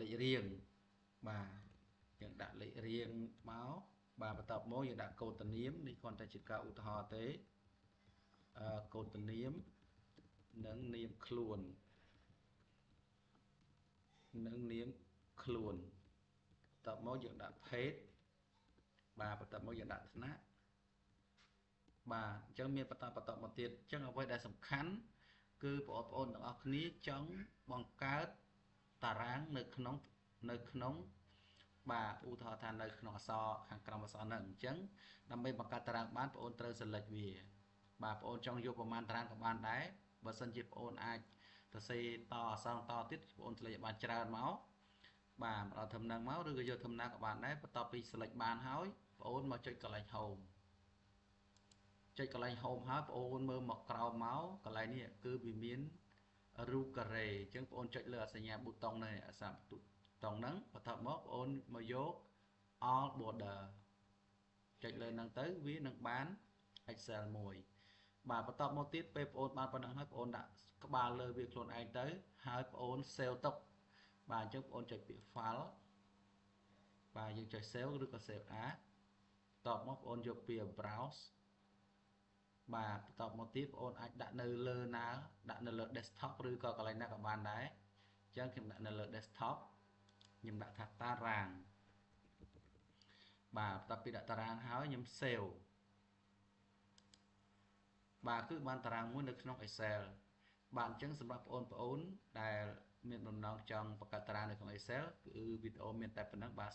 លេខរៀងបាទយើងដាក់លេខរៀងមកបាទបន្ទាប់មកយើងដាក់កូដធានាមនេះគ្រាន់តែជាការឧទាហរណ៍ទេកូដធានាមនិងនាមខ្លួនបន្ទាប់មកយើងដាក់ page បាទបន្ទាប់មកយើងដាក់ថ្នាក់បាទអញ្ចឹងមានបន្តមកទៀតអញ្ចឹងអ្វីដែលសំខាន់គឺបងប្អូនទាំងអស់គ្នាចង់បង្កើតតារាងនៅក្នុងបាទឧទាហរណ៍ថានៅក្នុងអក្សរខាងក្រោមអក្សរហ្នឹងអញ្ចឹងដើម្បីបង្កើតតារាងបានបងប្អូនត្រូវ select វាបាទបងប្អូនចង់យកប្រមាណតារាងក៏បានដែរបើសិនជាបងប្អូនអាចសរសេរតអក្សរតទៀតបងប្អូន select បានច្រើនមកបាទមកដល់ធំហ្នឹងមកឬក៏យកធំណាក៏បានដែរបន្ទាប់ពី select បានហើយបងប្អូនមកចុចកន្លែង home ចុចកន្លែង home ហើយបងប្អូនមើលមកក្រោមមកកន្លែងនេះគឺវាមានរូបការ៉េអញ្ចឹងបងប្អូនចុចលើសញ្ញាប៊ូតុងនេះអក្សរប៊ូតុងហ្នឹងបន្ទាប់មកបងប្អូនមកយក all border ចុចលើហ្នឹងទៅវានឹងបាន Excel មួយបាទបន្ទាប់មកទៀតពេលបងប្អូនបានប៉ុណ្ណឹងហើយបងប្អូនដាក់ក្បាលលើវាខ្លួនឯងទៅហើយបងប្អូន save ទុកបាទអញ្ចឹងបងប្អូនចុចពាក្យ file បាទយើងចុច save ឬក៏ save as បន្ទាប់មកបងប្អូនយកពាក្យ browse បាទបន្ទាប់មកទៀតបងប្អូនអាចដាក់នៅលើណាដាក់នៅលើ desktop ឬក៏កន្លែងណាក៏បានដែរអញ្ចឹងខ្ញុំដាក់នៅលើ desktop ខ្ញុំដាក់ថាតារាងបាទបន្ទាប់ពីដាក់តារាងហើយខ្ញុំ save បាទគឺបានតារាងមួយនៅក្នុង Excel បាទអញ្ចឹងសម្រាប់បងប្អូនដែលមានបំណងចង់បង្កើតតារាងនៅក្នុង Excel គឺវីដេអូមានតែប៉ុណ្ណឹងបាទ